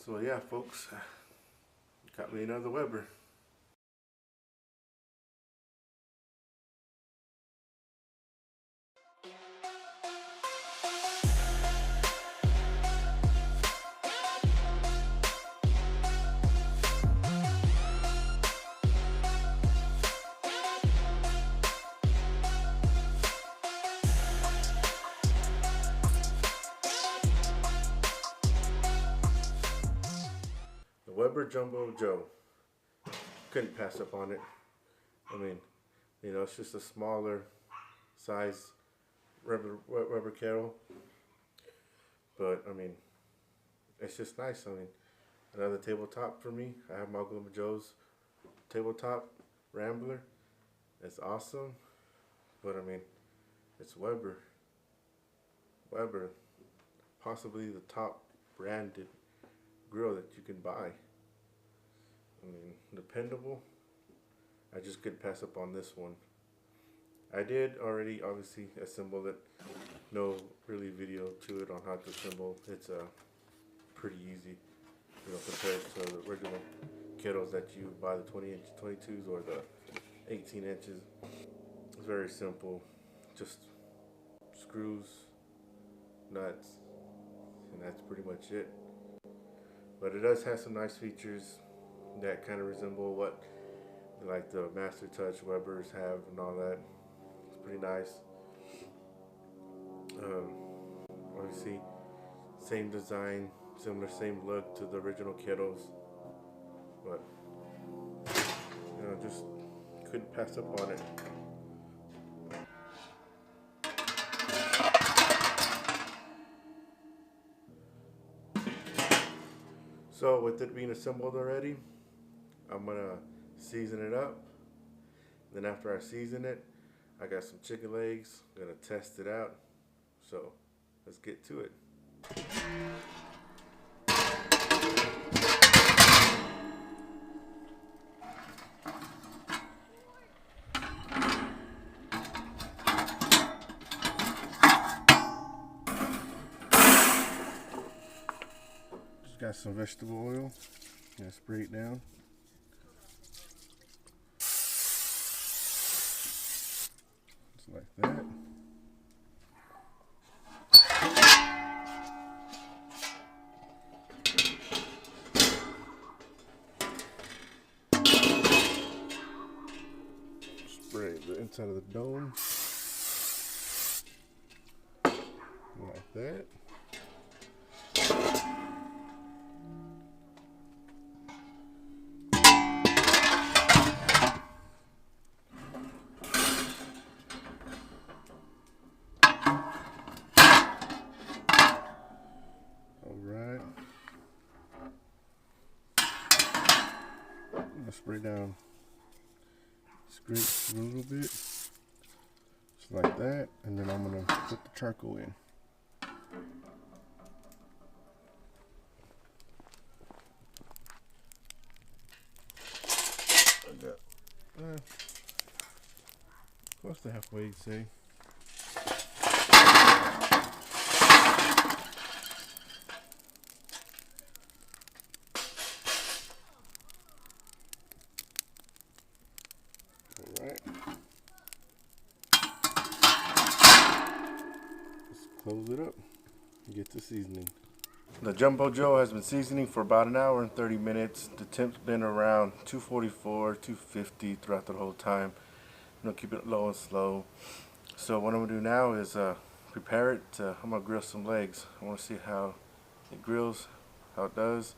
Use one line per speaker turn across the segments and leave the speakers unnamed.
So yeah, folks, got me another Weber. The Weber Jumbo Joe. Couldn't pass up on it. I mean, you know, it's just a smaller size Weber kettle. But, I mean, it's just nice. I mean, another tabletop for me. I have my Global Joe's tabletop Rambler. It's awesome. But, I mean, it's Weber. Weber. Possibly the top branded grill that you can buy. I mean, dependable. I just couldn't pass up on this one. I did already obviously assemble it. No really video to it on how to assemble. It's pretty easy, you know, compared to the original kettles that you buy, the 20-inch 22s or the 18 inches. It's very simple. Just screws, nuts, and that's pretty much it. But it does have some nice features that kind of resemble what like the Master Touch Webers have and all that. It's pretty nice. Obviously, same design, same look to the original kettles, but you know, just couldn't pass up on it. So with it being assembled already, I'm gonna season it up. Then after I season it, I got some chicken legs. I'm gonna test it out. So let's get to it. Just got some vegetable oil. Gonna spray it down. Just like that. Spray the inside of the dome. Like that. Alright. I'm gonna spray down, scrape a little bit, just like that, and then I'm gonna put the charcoal in. I got close to halfway, you'd say. Alright. Let's close it up and get to seasoning. The Jumbo Joe has been seasoning for about an hour and 30 minutes. The temp's been around 244, 250 throughout the whole time. You know, keep it low and slow. So what I'm gonna do now is prepare it. I'm gonna grill some legs. I want to see how it grills, how it does.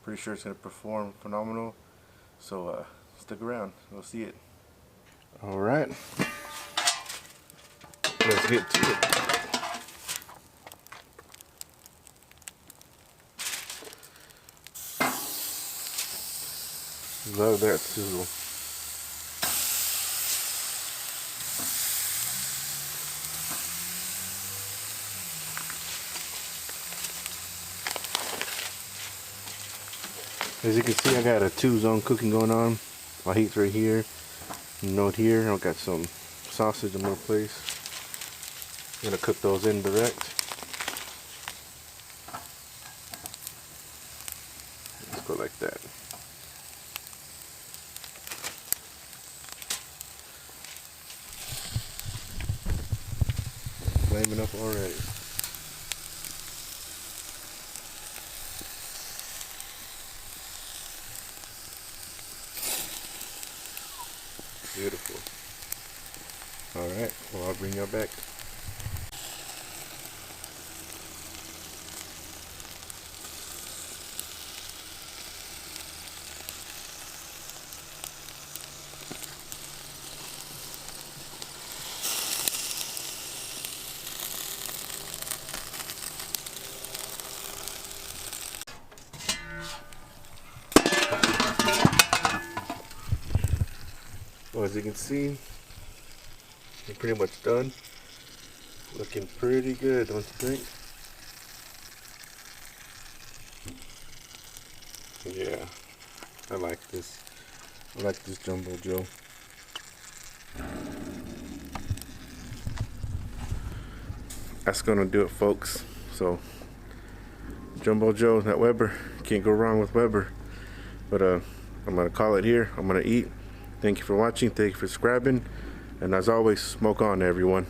Pretty sure it's gonna perform phenomenal. So stick around. We'll see it. All right, let's get to it. Love that sizzle. As you can see, I got a 2-zone cooking going on. My heat's right here. Note here, I've got some sausage I'm gonna place. I'm gonna cook those indirect. go like that. Flaming up already. Beautiful. Alright, well, I'll bring you back. Well, as you can see, we're pretty much done. Looking pretty good, don't you think? Yeah, I like this. I like this Jumbo Joe. That's gonna do it, folks. So, Jumbo Joe, that Weber, can't go wrong with Weber. But I'm gonna call it here. I'm gonna eat. Thank you for watching. Thank you for subscribing. And as always, smoke on, everyone.